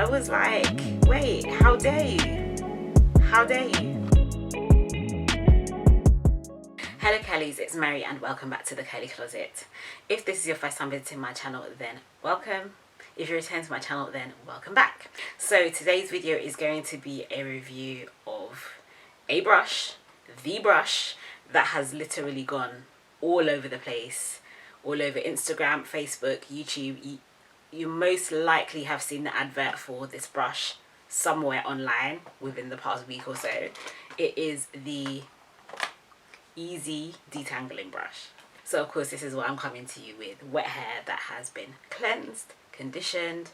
I was like, wait, how dare you? How dare you? Hello Kellys, it's Mary and welcome back to the Kelly Closet. If this is your first time visiting my channel, then welcome. If you're returning to my channel, then welcome back. So today's video is going to be a review of a brush, the brush that has literally gone all over the place, all over Instagram, Facebook, YouTube. You most likely have seen the advert for this brush somewhere online within the past week or so. It is the Easy Detangling brush. So of course this is what I'm coming to you with: wet hair that has been cleansed, conditioned,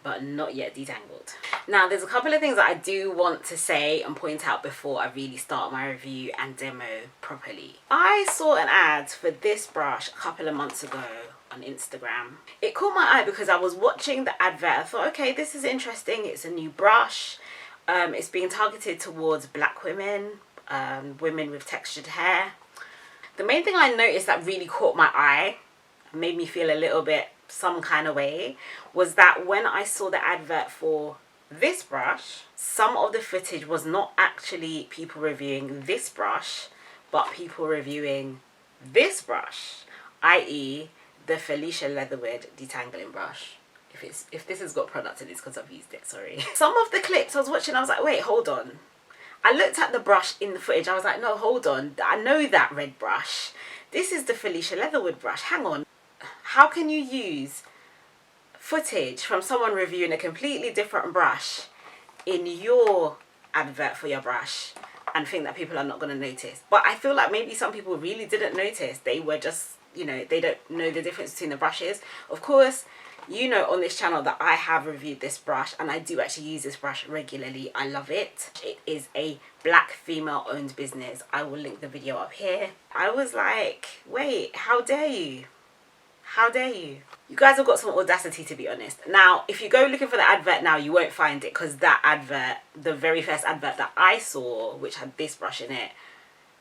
but not yet detangled. Now there's a couple of things that I do want to say and point out before I really start my review and demo properly. I saw an ad for this brush a couple of months ago on Instagram. It caught my eye because I was watching the advert. I thought, okay, this is interesting. It's a new brush. It's being targeted towards black women, women with textured hair. The main thing I noticed that really caught my eye, made me feel a little bit some kind of way, was that when I saw the advert for this brush, some of the footage was not actually people reviewing this brush, but people reviewing this brush, i.e. the Felicia Leatherwood detangling brush. If this has got product in it, it's because I've used it, sorry. Some of the clips I was watching, I was like, wait, hold on. I looked at the brush in the footage, I was like, no, hold on. I know that red brush. This is the Felicia Leatherwood brush, hang on. How can you use footage from someone reviewing a completely different brush in your advert for your brush and think that people are not going to notice? But I feel like maybe some people really didn't notice. They were just, you know, they don't know the difference between the brushes. Of course, you know on this channel that I have reviewed this brush and I do actually use this brush regularly. I love it. It is a black female owned business. I will link the video up here. I was like, wait, how dare you? How dare you? You guys have got some audacity, to be honest. Now, if you go looking for the advert now, you won't find it because that advert, the very first advert that I saw, which had this brush in it,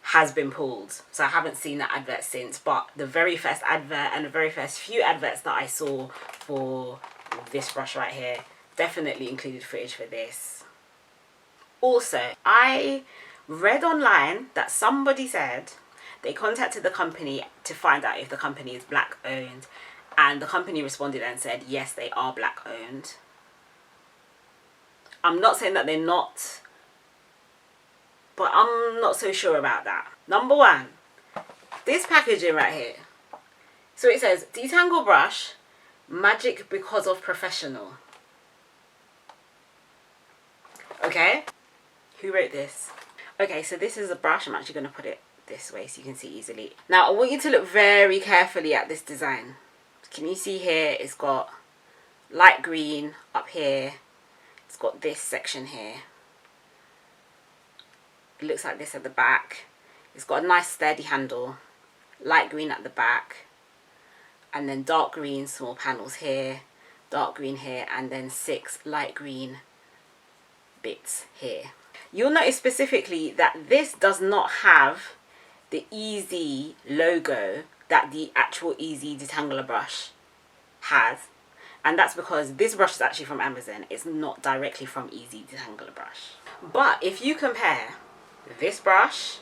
has been pulled. So I haven't seen that advert since. But the very first advert and the very first few adverts that I saw for this brush right here definitely included footage for this. Also, I read online that somebody said they contacted the company to find out if the company is black owned, and the company responded and said yes, they are black owned. I'm not saying that they're not, but I'm not so sure about that. Number one, this packaging right here. So it says detangle brush, magic because of professional. Okay, who wrote this? Okay, so this is a brush. I'm actually going to put it this way so you can see easily. Now I want you to look very carefully at this design. Can you see here? It's got light green up here. It's got this section here. It looks like this at the back. It's got a nice sturdy handle. Light green at the back. And then dark green small panels here. Dark green here. And then 6 light green bits here. You'll notice specifically that this does not have the Easy logo that the actual Easy Detangler brush has. And that's because this brush is actually from Amazon. It's not directly from Easy Detangler brush. But if you compare this brush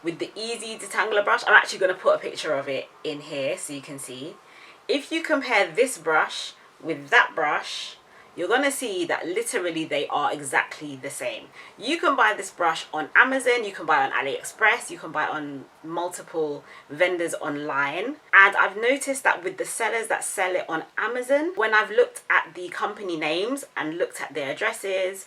with the Easy Detangler brush, I'm actually going to put a picture of it in here so you can see. If you compare this brush with that brush, you're going to see that literally they are exactly the same. You can buy this brush on Amazon, you can buy it on AliExpress, you can buy it on multiple vendors online. And I've noticed that with the sellers that sell it on Amazon, when I've looked at the company names and looked at their addresses,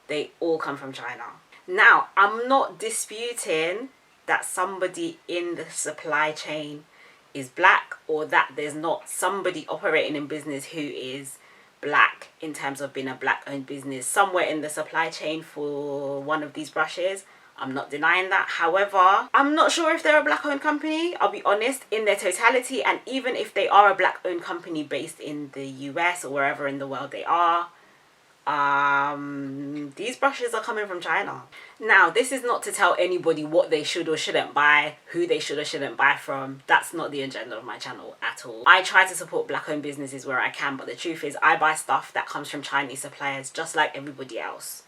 they all come from China. Now, I'm not disputing that somebody in the supply chain is black or that there's not somebody operating in business who is black in terms of being a black owned business somewhere in the supply chain for one of these brushes. I'm not denying that. However, I'm not sure if they're a black owned company, I'll be honest, in their totality. And even if they are a black owned company based in the US or wherever in the world they are, These brushes are coming from China. Now, this is not to tell anybody what they should or shouldn't buy, who they should or shouldn't buy from. That's not the agenda of my channel at all. I try to support black-owned businesses where I can, but the truth is I buy stuff that comes from Chinese suppliers just like everybody else.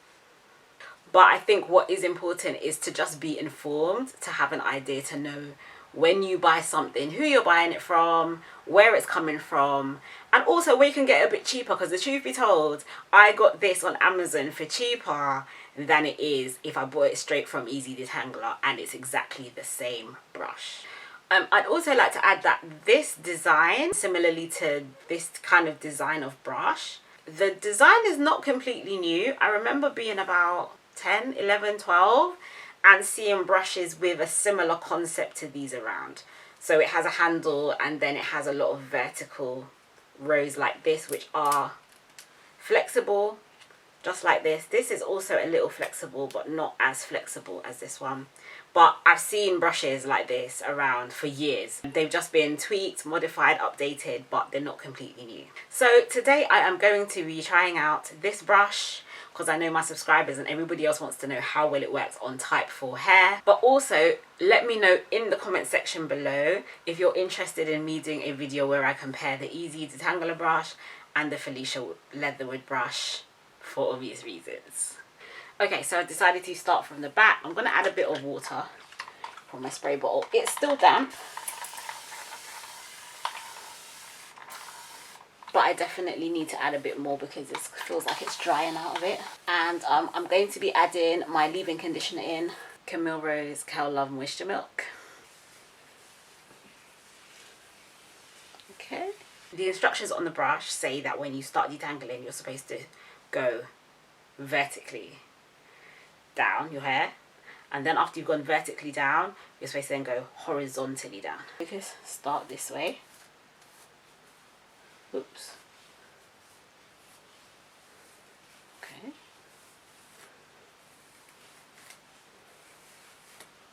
But I think what is important is to just be informed, to have an idea, to know when you buy something, who you're buying it from, where it's coming from, and also where you can get it a bit cheaper. Because the truth be told, I got this on Amazon for cheaper than it is if I bought it straight from Easy Detangler, and it's exactly the same brush. I'd also like to add that this design, similarly to this kind of design of brush, the design is not completely new. I remember being about 10, 11, 12 and seeing brushes with a similar concept to these around. So it has a handle and then it has a lot of vertical rows like this, which are flexible, just like this. This is also a little flexible, but not as flexible as this one. But I've seen brushes like this around for years. They've just been tweaked, modified, updated, but they're not completely new. So today I am going to be trying out this brush, because I know my subscribers and everybody else wants to know how well it works on type 4 hair. But also, let me know in the comment section below if you're interested in me doing a video where I compare the Easy Detangler brush and the Felicia Leatherwood brush, for obvious reasons. Okay, so I've decided to start from the back. I'm going to add a bit of water from my spray bottle. It's still damp, but I definitely need to add a bit more because it feels like it's drying out of it. And I'm going to be adding my leave-in conditioner in, Camille Rose Cal Love Moisture Milk. Okay. The instructions on the brush say that when you start detangling, you're supposed to go vertically down your hair. And then after you've gone vertically down, you're supposed to then go horizontally down. Focus, start this way. Oops. Okay.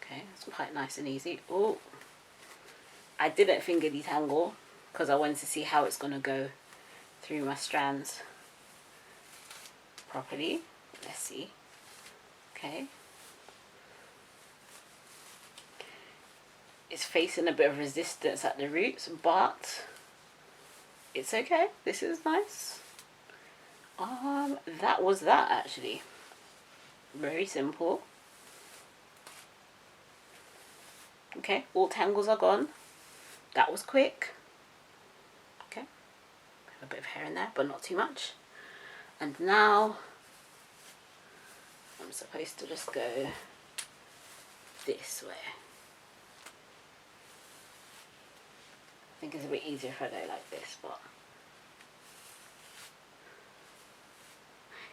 Okay, that's quite nice and easy. Oh, I didn't finger detangle because I wanted to see how it's going to go through my strands properly. Let's see. Okay. It's facing a bit of resistance at the roots, but it's okay. This is nice. That was that actually. Very simple. Okay, all tangles are gone. That was quick. Okay, a bit of hair in there, but not too much. And now I'm supposed to just go this way. I think it's a bit easier if I go like this, but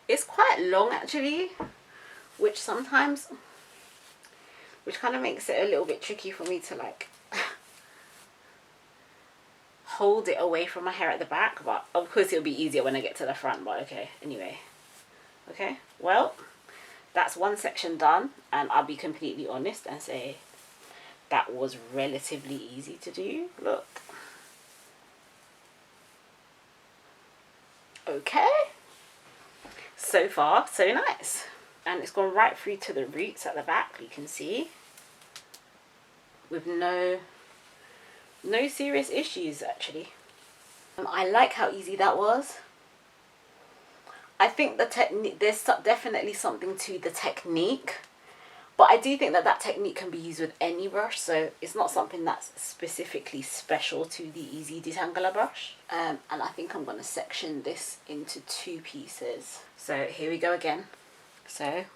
it's quite long actually, which kind of makes it a little bit tricky for me to like hold it away from my hair at the back, but of course it'll be easier when I get to the front. But okay, anyway. Okay, well, that's one section done, and I'll be completely honest and say that was relatively easy to do. Look. Okay, so far so nice, and it's gone right through to the roots at the back, you can see, with no serious issues actually. I like how easy that was. I think the technique, there's definitely something to the technique, but I do think that that technique can be used with any brush, so it's not something that's specifically special to the Easy Detangler brush. And I think I'm going to section this into 2 pieces. So here we go again. So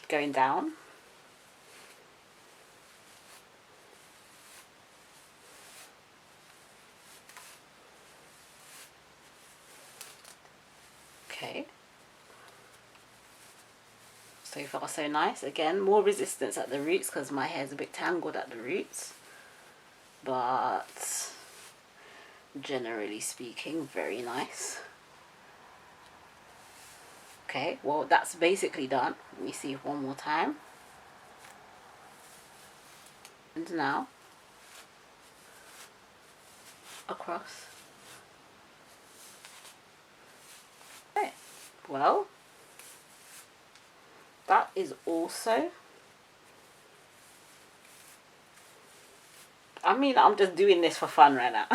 going down. Okay. So far so nice. Again, more resistance at the roots because my hair's a bit tangled at the roots, but generally speaking, very nice. Okay, well that's basically done. Let me see one more time. And now across. well, that is also, I mean, I'm just doing this for fun right now.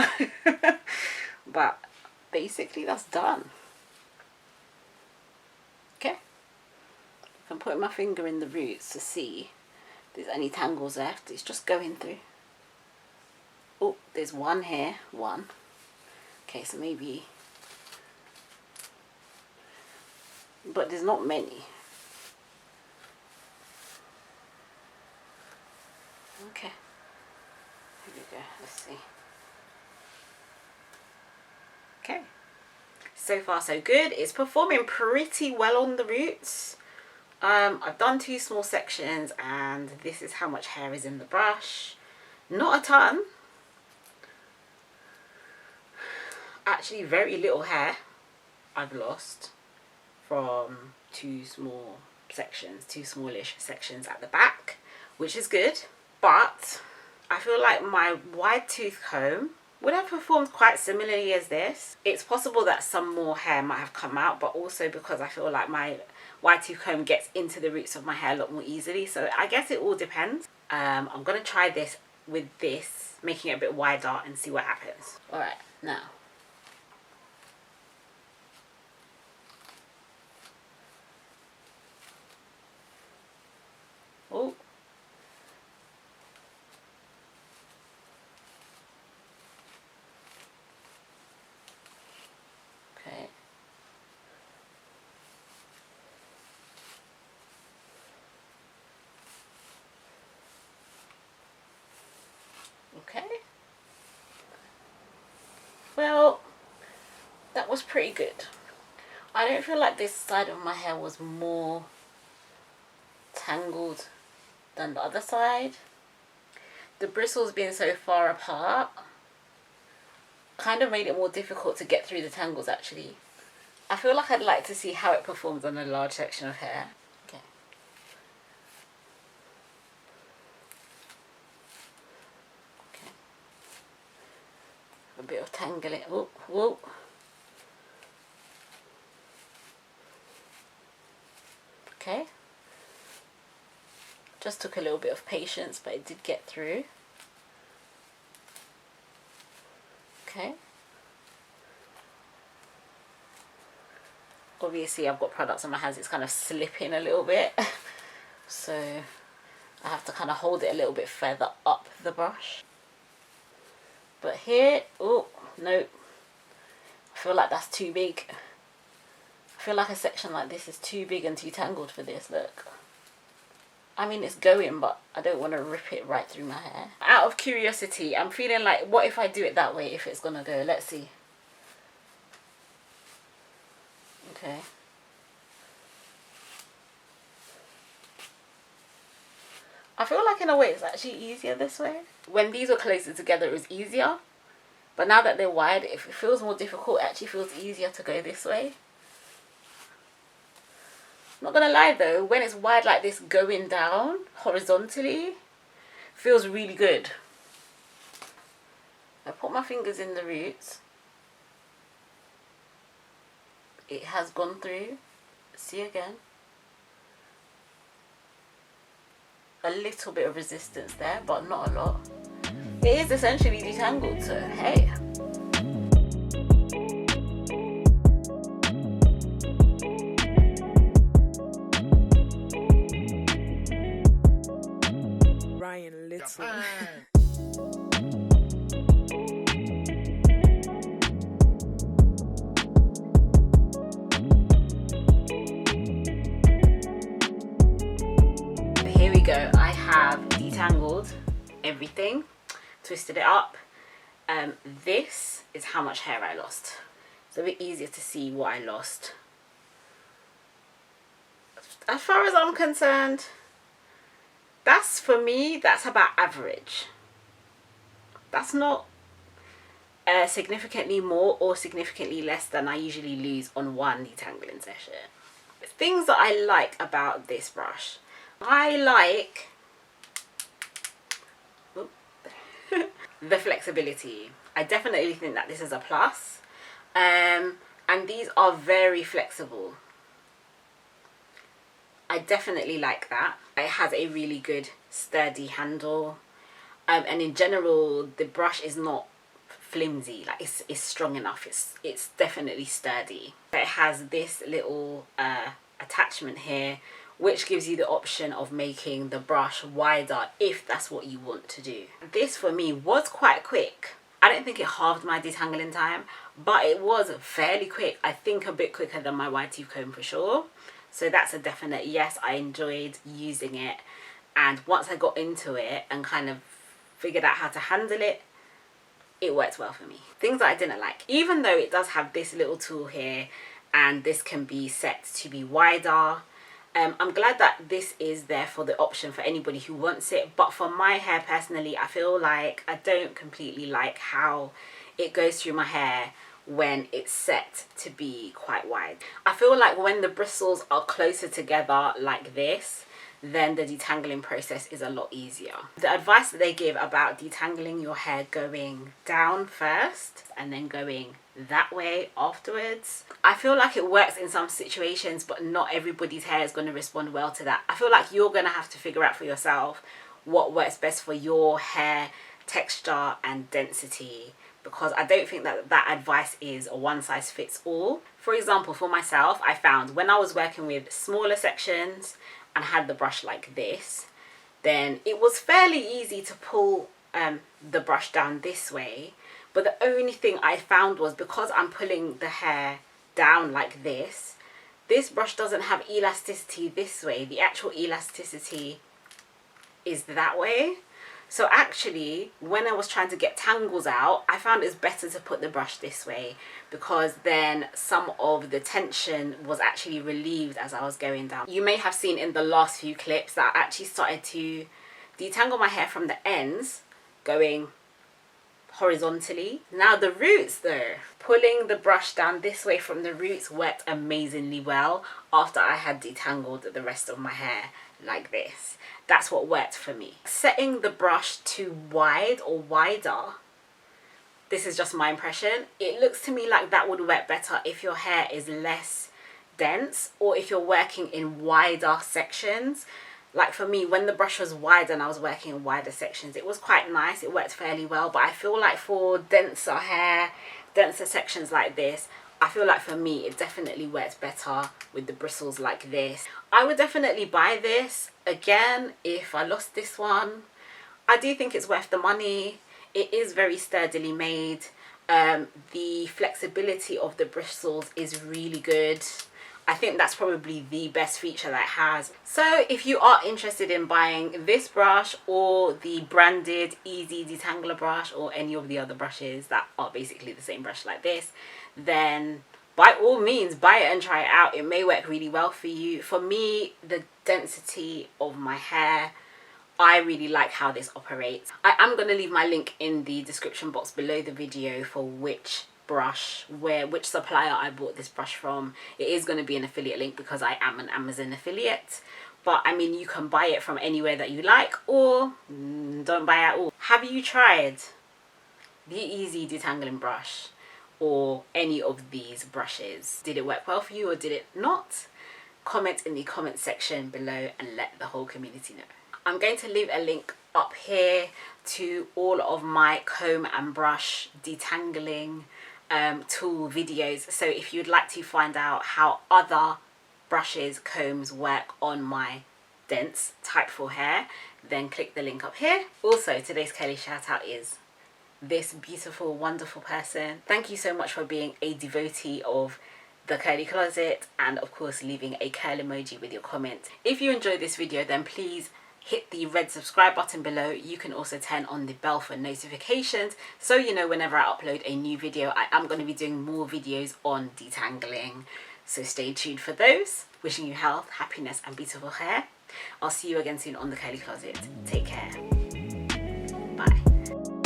But basically that's done. Okay. I'm putting my finger in the roots to see if there's any tangles left. It's just going through. Oh, there's one here. One. Okay, so maybe, but there's not many. Okay. Here we go. Let's see. Okay. So far so good. It's performing pretty well on the roots. I've done 2 small sections and this is how much hair is in the brush. Not a ton. Actually very little hair I've lost from 2 small sections, 2 smallish sections at the back, which is good. But I feel like my wide tooth comb would have performed quite similarly as this. It's possible that some more hair might have come out, but also because I feel like my wide tooth comb gets into the roots of my hair a lot more easily. So I guess it all depends. I'm going to try this with this, making it a bit wider and see what happens. Alright, now. Oh. Okay. Okay. Well, that was pretty good. I don't feel like this side of my hair was more tangled than the other side. The bristles being so far apart kind of made it more difficult to get through the tangles actually. I feel like I'd like to see how it performs on a large section of hair. Okay. Okay. A bit of tangling. Oh, whoa. Okay. Just took a little bit of patience, but it did get through. Okay. Obviously I've got products on my hands, it's kind of slipping a little bit. So I have to kind of hold it a little bit further up the brush. But here, oh, no. I feel like that's too big. I feel like a section like this is too big and too tangled for this, look. I mean, it's going, but I don't want to rip it right through my hair. Out of curiosity, I'm feeling like, what if I do it that way, if it's gonna go? Let's see. Okay. I feel like in a way it's actually easier this way. When these were closer together, it was easier. But now that they're wide, if it feels more difficult, it actually feels easier to go this way. Not gonna lie though, when it's wide like this going down horizontally, feels really good. I put my fingers in the roots. It has gone through. See again. A little bit of resistance there, but not a lot. It is essentially detangled, so hey. Here we go. I have detangled everything, twisted it up. This is how much hair I lost. It's a bit easier to see what I lost. As far as I'm concerned, that's, for me, that's about average. That's not significantly more or significantly less than I usually lose on one detangling session. Things that I like about this brush. I like the flexibility. I definitely think that this is a plus. And these are very flexible. I definitely like that. It has a really good sturdy handle, and in general the brush is not flimsy. Like it's strong enough. It's definitely sturdy. It has this little attachment here, which gives you the option of making the brush wider if that's what you want to do. This for me was quite quick. I don't think it halved my detangling time, but it was fairly quick. I think a bit quicker than my wide tooth comb for sure. So that's a definite yes. I enjoyed using it, and once I got into it and kind of figured out how to handle it, it worked well for me. Things that I didn't like, even though it does have this little tool here and this can be set to be wider, I'm glad that this is there for the option for anybody who wants it. But for my hair personally, I feel like I don't completely like how it goes through my hair when it's set to be quite wide. I feel like when the bristles are closer together like this, then the detangling process is a lot easier. The advice that they give about detangling your hair going down first and then going that way afterwards, I feel like it works in some situations, but not everybody's hair is going to respond well to that. I feel like you're going to have to figure out for yourself what works best for your hair texture and density, because I don't think that that advice is a one size fits all. For example, for myself, I found when I was working with smaller sections and had the brush like this, then it was fairly easy to pull the brush down this way. But the only thing I found was, because I'm pulling the hair down like this brush doesn't have elasticity this way. The actual elasticity is that way. So actually, when I was trying to get tangles out, I found it's better to put the brush this way, because then some of the tension was actually relieved as I was going down. You may have seen in the last few clips that I actually started to detangle my hair from the ends, going horizontally. Now the roots though, pulling the brush down this way from the roots worked amazingly well after I had detangled the rest of my hair like this. That's what worked for me. Setting the brush too wide or wider, this is just my impression, it looks to me like that would work better if your hair is less dense or if you're working in wider sections. Like for me, when the brush was wide and I was working in wider sections, it was quite nice. It worked fairly well. But I feel like for denser hair, denser sections like this, I feel like for me, it definitely works better with the bristles like this. I would definitely buy this again if I lost this one. I do think it's worth the money. It is very sturdily made. The flexibility of the bristles is really good. I think that's probably the best feature that it has. So if you are interested in buying this brush or the branded Easy Detangler brush or any of the other brushes that are basically the same brush like this, then by all means buy it and try it out. It may work really well for you. For me, the density of my hair, I really like how this operates. I am going to leave my link in the description box below the video for which supplier I bought this brush from. It is going to be an affiliate link because I am an Amazon affiliate, but I mean, you can buy it from anywhere that you like, or don't buy at all. Have you tried the Easy Detangling brush or any of these brushes? Did it work well for you or did it not? Comment in the comment section below and let the whole community know. I'm going to leave a link up here to all of my comb and brush detangling tool videos. So if you'd like to find out how other brushes, combs work on my dense type 4 hair, then click the link up here. Also, today's curly shout out is this beautiful, wonderful person. Thank you so much for being a devotee of the curly closet and of course leaving a curl emoji with your comment. If you enjoyed this video, then please hit the red subscribe button below. You can also turn on the bell for notifications so you know whenever I upload a new video. I am going to be doing more videos on detangling, so stay tuned for those. Wishing you health, happiness and beautiful hair. I'll see you again soon on the curly closet. Take care. Bye.